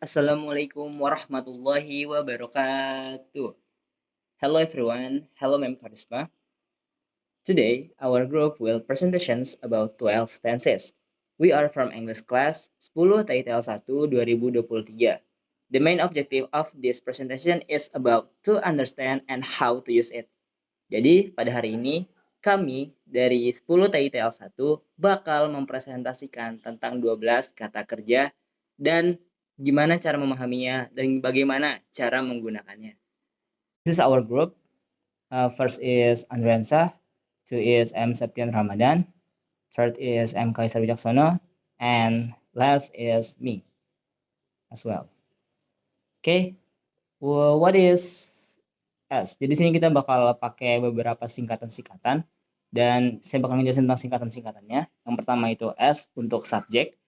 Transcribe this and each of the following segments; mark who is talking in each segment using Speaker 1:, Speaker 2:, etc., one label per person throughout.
Speaker 1: Assalamualaikum warahmatullahi wabarakatuh. Hello everyone. Hello Ma'am Karisma. Today, our group will presentations about 12 tenses. We are from English class 10 Taitel 1 2023. The main objective of this presentation is about to understand and how to use it. Jadi, pada hari ini, kami dari 10 Taitel 1 bakal mempresentasikan tentang 12 kata kerja dan gimana cara memahaminya dan bagaimana cara menggunakannya. This is our group. First is Andriansa, two is M. Septian Ramadan, third is M. Kaisar Wijaksono, and last is me as well. Okay, what is S? Jadi sini kita bakal pakai beberapa singkatan-singkatan dan saya bakal ngejelasin tentang singkatan-singkatannya. Yang pertama itu S untuk subjek,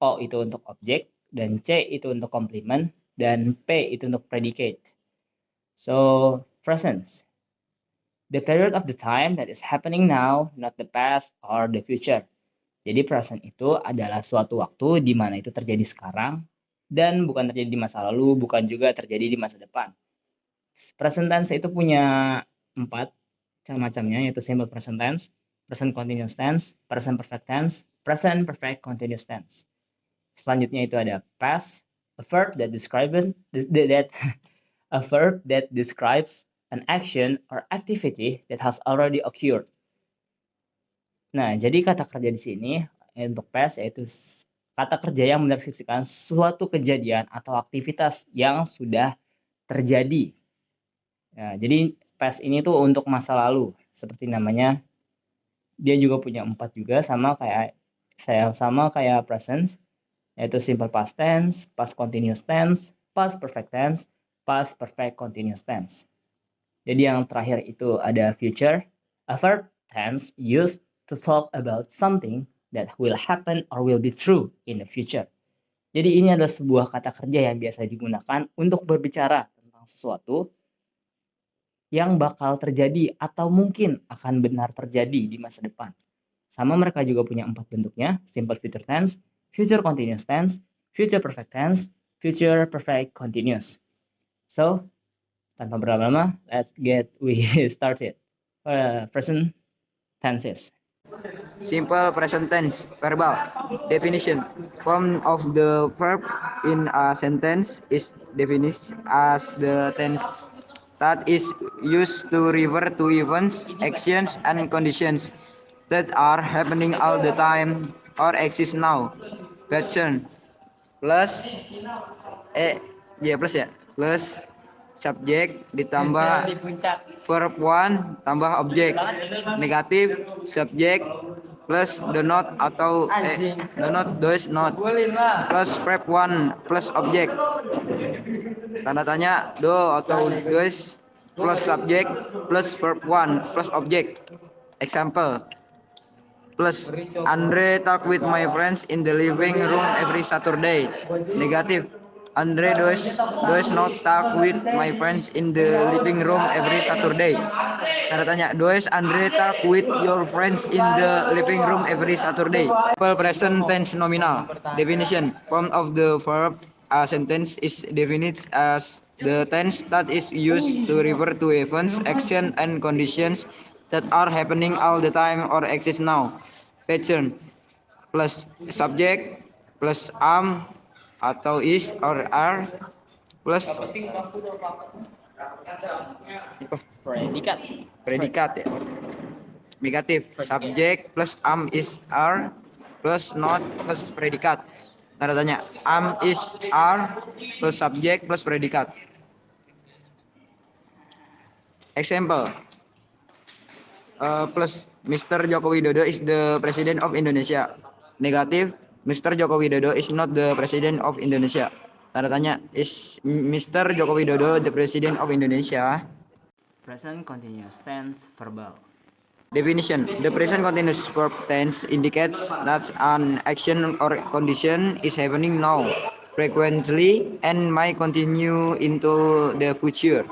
Speaker 1: O itu untuk objek, dan C itu untuk komplement, dan P itu untuk predicate. So, present. The period of the time that is happening now, not the past or the future. Jadi present itu adalah suatu waktu di mana itu terjadi sekarang dan bukan terjadi di masa lalu, bukan juga terjadi di masa depan. Present tense itu punya 4 macamnya, yaitu simple present tense, present continuous tense, present perfect tense, present perfect continuous tense. Selanjutnya itu ada past, a verb that describes a verb that describes an action or activity that has already occurred. Nah, jadi kata kerja di sini untuk past yaitu kata kerja yang mendeskripsikan suatu kejadian atau aktivitas yang sudah terjadi. Nah, jadi past ini tuh untuk masa lalu, seperti namanya. Dia juga punya 4 juga sama kayak present, yaitu simple past tense, past continuous tense, past perfect tense, past perfect continuous tense. Jadi yang terakhir itu ada future, a verb tense used to talk about something that will happen or will be true in the future. Jadi ini adalah sebuah kata kerja yang biasa digunakan untuk berbicara tentang sesuatu yang bakal terjadi atau mungkin akan benar terjadi di masa depan. Sama mereka juga punya 4 bentuknya, simple future tense, future continuous tense, future perfect tense, future perfect continuous. So, tanpa berlama-lama, we started. Present tenses.
Speaker 2: Simple present tense, verbal. Definition. Form of the verb in a sentence is defined as the tense that is used to refer to events, actions, and conditions that are happening all the time or exist now. Pattern. Plus plus subjek ditambah verb one tambah objek, negatif subjek plus the not atau the not does not plus verb one plus objek, tanda tanya do atau does plus subjek plus verb one plus objek. Example, plus Andre talk with my friends in the living room every Saturday. Negative, Andre does not talk with my friends in the living room every Saturday. Tanda tanya, does Andre talk with your friends in the living room every Saturday? Simple present tense nominal. Definition. Form of the verb a sentence is defined as the tense that is used to refer to events, action, and conditions that are happening all the time or exist now. Pattern plus subject plus am atau is or are plus predikat ya. Negatif, subjek plus am is are plus not plus predikat. Tanda tanya, am is are plus subjek plus predikat. Example, plus Mr. Joko Widodo is the President of Indonesia. Negatif, Mr. Joko Widodo is not the President of Indonesia. Tanda tanya, is Mr. Joko Widodo the President of Indonesia?
Speaker 1: Present continuous tense verbal.
Speaker 2: Definition. The present continuous verb tense indicates that an action or condition is happening now, frequently, and might continue into the future.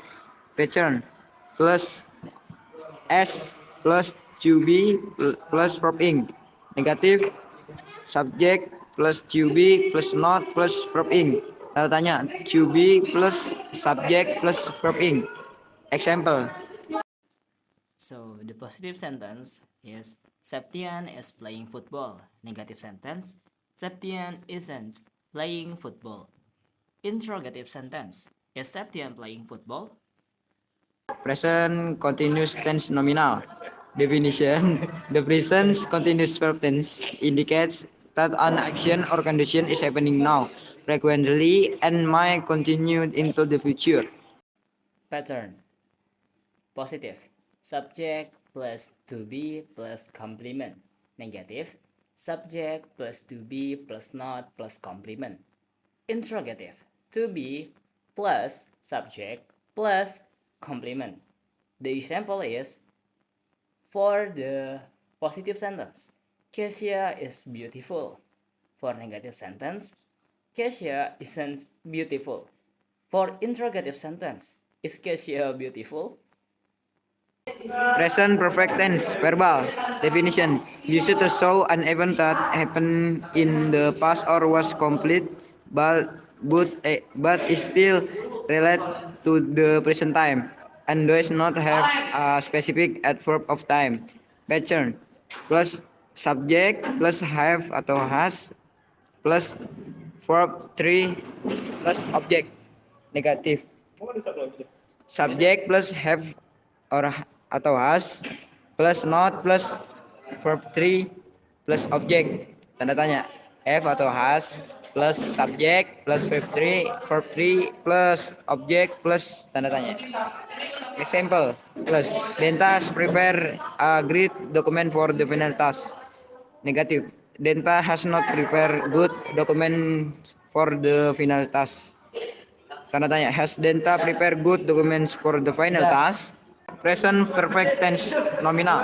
Speaker 2: Pattern plus S plus to be plus verb ing. Negative, subject plus to be plus not plus verb ing. Tanda tanya, to be plus subject plus verb ing. Example.
Speaker 1: So the positive sentence is Septian is playing football. Negative sentence, Septian isn't playing football. Interrogative sentence, is Septian playing football?
Speaker 2: Present continuous tense nominal. Definition: the present continuous verb tense indicates that an action or condition is happening now, frequently, and might continue into the future.
Speaker 1: Pattern. Positive. Subject plus to be plus complement. Negative. Subject plus to be plus not plus complement. Interrogative. To be plus subject plus complement. The example is for the positive sentence, Kezia is beautiful. For negative sentence, Kezia isn't beautiful. For interrogative sentence, is Kezia beautiful?
Speaker 2: Present perfect tense verbal definition used to show an event that happened in the past or was complete but is still related to the present time and does not have a specific adverb of time. Pattern plus subject plus have atau has plus verb 3 plus object. Negatif subject plus have or atau has plus not plus verb 3 plus object. Tanda tanya. Have atau has plus subject plus verb 3 plus object plus tanda tanya. Example plus Dentas prepare a great document for the final task. Negative. Denta has not prepared good document for the final task. Tanda tanya, has Denta prepared good documents for the final task? Present perfect tense nominal.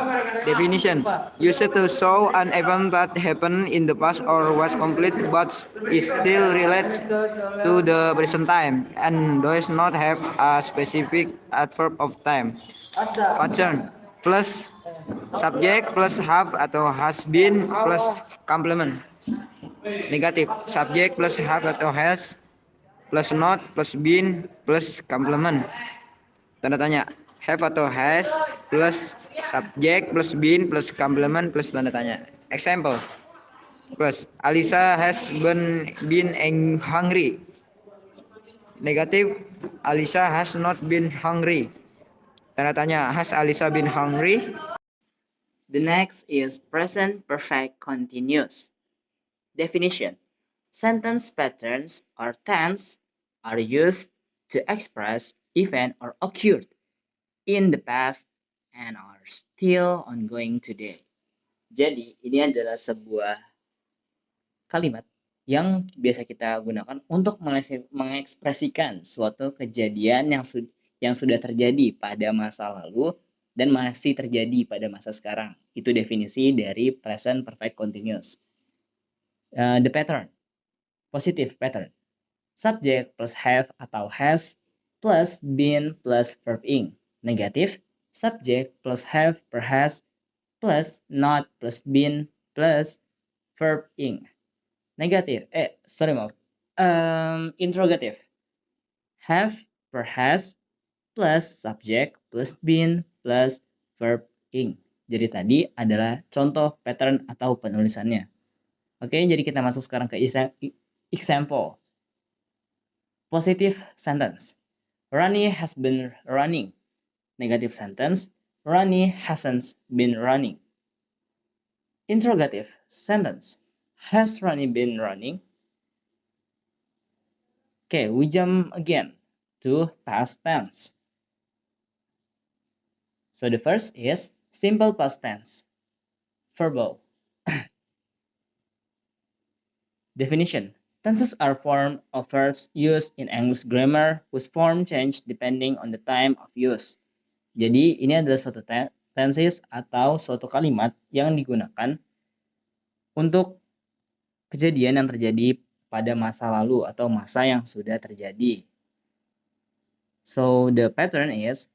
Speaker 2: Definition, used to show an event that happened in the past or was complete but is still related to the present time and does not have a specific adverb of time. Pattern plus subject plus have atau has been plus complement. Negatif, subject plus have atau has plus not plus been plus complement. Tanda tanya, have atau has plus subject plus been plus complement plus tanda tanya. Example plus Alisa has been hungry. Negatif, Alisa has not been hungry. Tanda tanya, has Alisa been hungry?
Speaker 1: The next is present perfect continuous. Definition. Sentence patterns or tense are used to express event or occurred in the past and are still ongoing today. Jadi, ini adalah sebuah kalimat yang biasa kita gunakan untuk mengekspresikan suatu kejadian yang sudah terjadi pada masa lalu dan masih terjadi pada masa sekarang. Itu definisi dari present perfect continuous. The pattern, positive pattern. Subject plus have atau has plus been plus verb ing. Negatif, subject plus have per has plus not plus been plus verb ing. Negatif, maaf. Interrogative, have per has plus subject plus been plus verb ing. Jadi tadi adalah contoh pattern atau penulisannya. Oke, jadi kita masuk sekarang ke example. Positive sentence. Rani has been running. Negative sentence. Rani hasn't been running. Interrogative sentence. Has Rani been running? Okay, we jump again to past tense. So the first is simple past tense. Verbal. Definition. Tenses are forms of verbs used in English grammar whose form change depending on the time of use. Jadi ini adalah suatu tenses atau suatu kalimat yang digunakan untuk kejadian yang terjadi pada masa lalu atau masa yang sudah terjadi. So the pattern is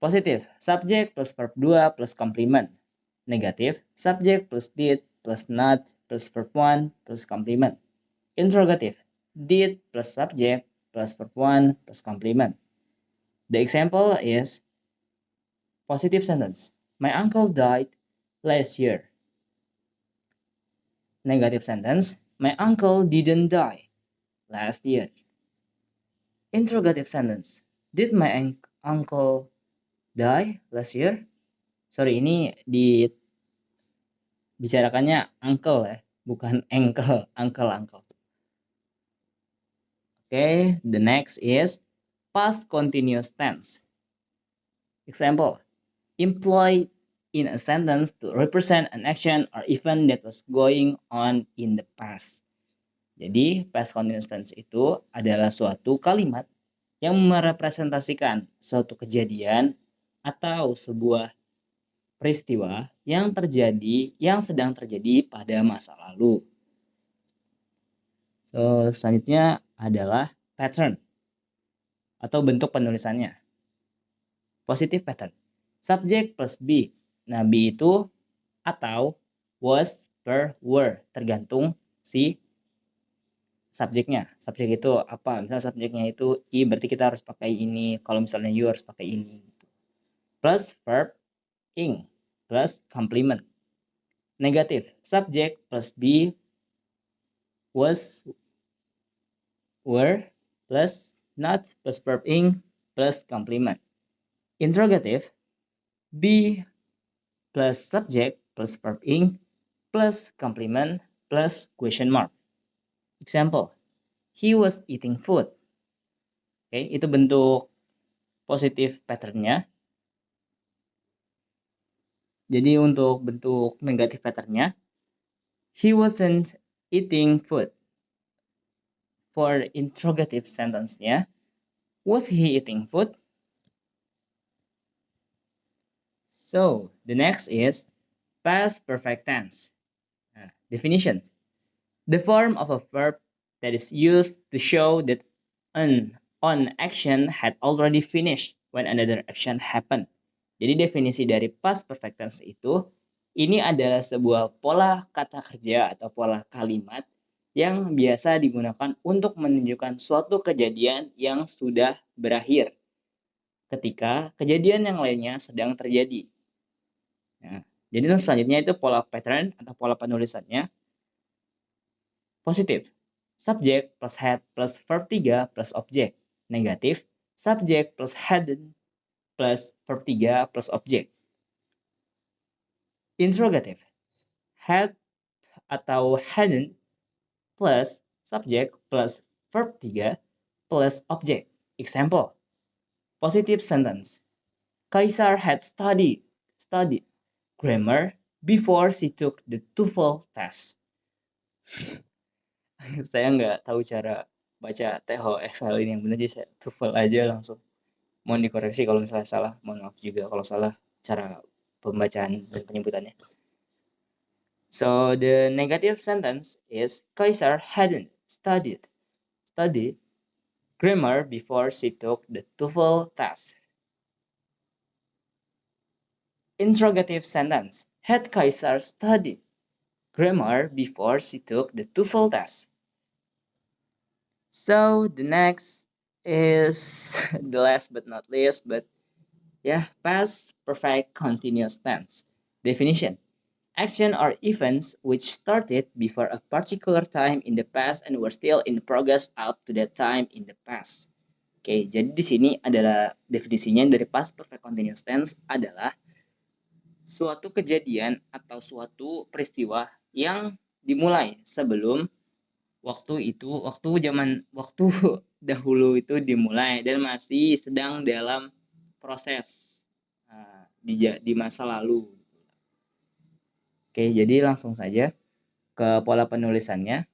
Speaker 1: positive, subject plus verb 2 plus complement. Negatif, subject plus did plus not plus verb 1 plus complement. Interrogative, Did plus subject plus verb 1 plus complement. The example is positive sentence. My uncle died last year. Negative sentence. My uncle didn't die last year. Interrogative sentence. Did my uncle die last year? Sorry, ini dibicarakannya uncle ya, bukan ankle, uncle. Okay, the next is past continuous tense. Example, employed in a sentence to represent an action or event that was going on in the past. Jadi, past continuous tense itu adalah suatu kalimat yang merepresentasikan suatu kejadian atau sebuah peristiwa yang sedang terjadi pada masa lalu. So, selanjutnya adalah pattern atau bentuk penulisannya. Positive pattern. Subject plus be. Nah, be itu atau was, per, were. Tergantung si subjeknya. Subjek itu apa? Misalnya subjeknya itu I, berarti kita harus pakai ini. Kalau misalnya you harus pakai ini. Plus verb ing plus complement. Negatif. Subject plus be was, were plus not plus verb ing plus complement. Interrogative. Be plus subject plus verb ing plus complement plus question mark. Example, he was eating food. Oke, itu bentuk positif patternnya. Jadi untuk bentuk negatif patternnya, he wasn't eating food. For interrogative sentence-nya, was he eating food? So, the next is past perfect tense. Definition. The form of a verb that is used to show that an action had already finished when another action happened. Jadi definisi dari past perfect tense itu, ini adalah sebuah pola kata kerja atau pola kalimat yang biasa digunakan untuk menunjukkan suatu kejadian yang sudah berakhir ketika kejadian yang lainnya sedang terjadi. Nah, jadi selanjutnya itu pola pattern atau pola penulisannya. Positif, subject plus had plus verb 3 plus objek. Negatif, subject plus hadn't plus verb 3 plus objek. Interrogative, had atau hadn't plus subject plus verb 3 plus objek. Example, positive sentence. Kaisar had studied grammar before she took the TOEFL test. Saya nggak tahu cara baca TOEFL ini yang benar, jadi saya TOEFL aja langsung. Mohon dikoreksi kalau misalnya salah, mohon maaf juga kalau salah cara pembacaan dan penyebutannya. So the negative sentence is Kaisar hadn't studied grammar before she took the TOEFL test. Interrogative sentence. Had Kaisar studied grammar before she took the TOEFL test? So the next is the last but not least, but yeah, past perfect continuous tense. Definition. Action or events which started before a particular time in the past and were still in progress up to that time in the past. Oke, jadi di sini adalah definisinya dari past perfect continuous tense adalah suatu kejadian atau suatu peristiwa yang dimulai sebelum waktu dahulu itu dimulai dan masih sedang dalam proses di masa lalu. Oke, jadi langsung saja ke pola penulisannya.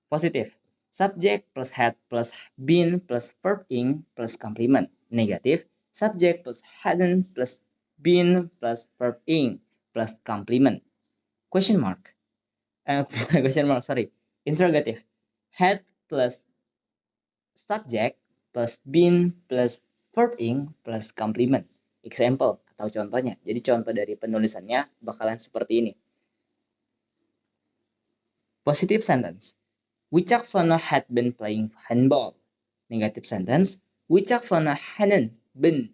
Speaker 1: Positif, subject plus had plus been plus verb ing plus complement. Negatif, subject plus hadn't plus been plus verb ing plus complement. Question mark. Interrogative, had plus subject plus been plus verb ing plus complement. Example atau contohnya. Jadi contoh dari penulisannya bakalan seperti ini. Positive sentence. Wicaksono had been playing handball. Negative sentence. Wicaksono hadn't been.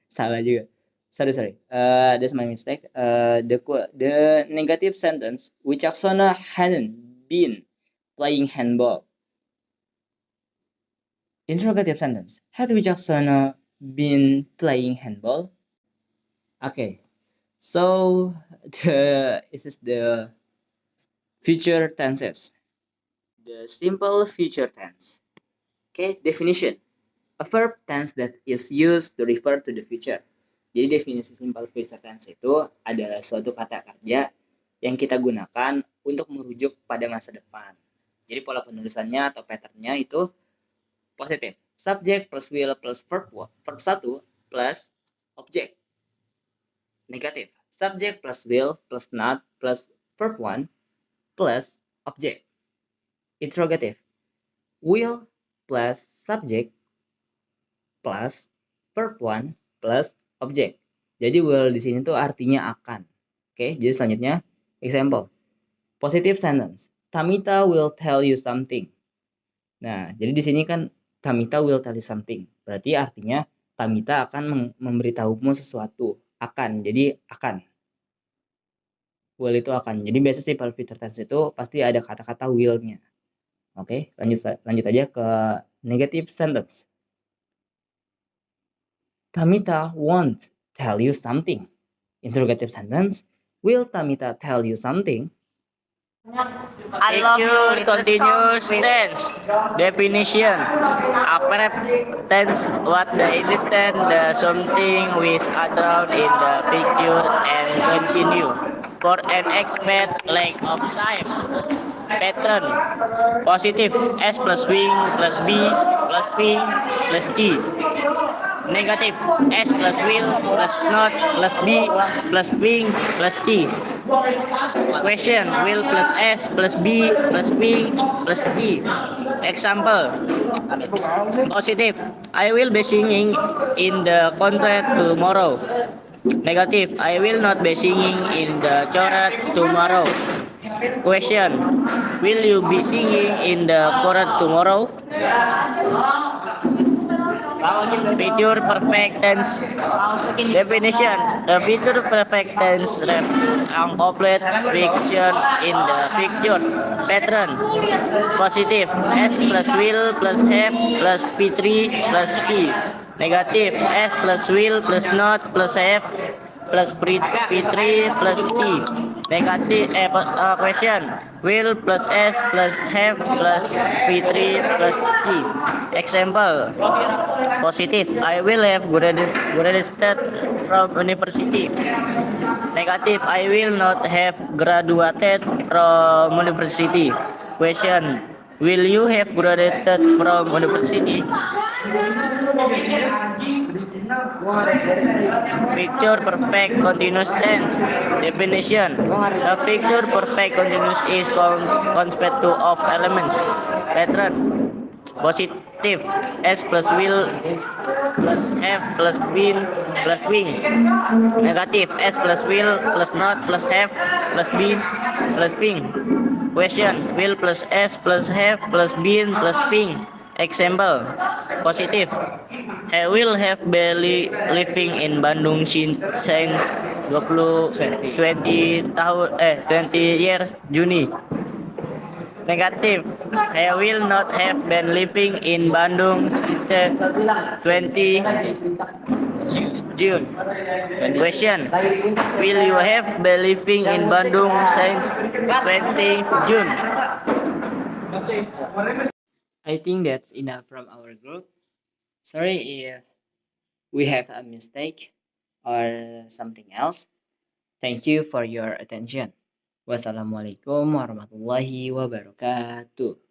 Speaker 1: Salah juga. Sorry. That's my mistake. The negative sentence. Wicaksono hadn't been playing handball. Interrogative sentence. Had Wicaksono been playing handball? Okay. So this is the future tenses. The simple future tense. Okay, definition. A verb tense that is used to refer to the future. Jadi definisi simple future tense itu adalah suatu kata kerja yang kita gunakan untuk merujuk pada masa depan. Jadi pola penulisannya atau patternnya itu positif. Subject plus will plus verb 1 plus object. Negatif. Subject plus will plus not plus verb 1 plus object. Interrogative. Will plus subject plus verb 1 plus object. Jadi will di sini tuh artinya akan. Oke, jadi selanjutnya example. Positive sentence. Tamita will tell you something. Nah, jadi di sini kan Tamita will tell you something. Berarti artinya Tamita akan memberitahumu sesuatu. Akan. Jadi akan. Will itu akan. Jadi biasa simple future tense itu pasti ada kata-kata will-nya. Oke, lanjut aja ke negative sentence. Tamita won't tell you something. Interrogative sentence. Will Tamita tell you something?
Speaker 3: Future continuous tense. Definition. A verb tense what the understand the something with around in the future and continue for an expected length of time. Pattern. Positive. S plus wing plus B plus P plus G. Negative. S plus will plus not plus B plus wing plus G. Question. Will plus S plus B plus wing plus G. Example. Positive. I will be singing in the concert tomorrow. Negative. I will not be singing in the chorus tomorrow. Question. Will you be singing in the chorus tomorrow? Future perfect tense. Definition. The future perfect tense refers to complete fiction in the future. Pattern. Positive. S plus will plus have plus P3 plus P. Negative. S plus will plus not plus have plus P3 plus T. Negative. Question. Will plus S plus have plus P3 plus T. Example. Positive. I will have graduated from university. Negative. I will not have graduated from university. Question. Will you have graduated from university? Picture perfect continuous tense. Definition. A picture perfect continuous is consist of elements. Pattern. Positive. S plus will plus have plus been plus wing. Negative. S plus will plus not plus have plus been plus wing. Question. Will plus S plus have plus been plus wing. Example. Positive. I will have been living in Bandung since 20 years Juni. Negative. I will not have been living in Bandung since 20 June. Question. Will you have been living in Bandung since 20 June?
Speaker 1: I think that's enough from our group. Sorry if we have a mistake or something else. Thank you for your attention. Wassalamualaikum warahmatullahi wabarakatuh.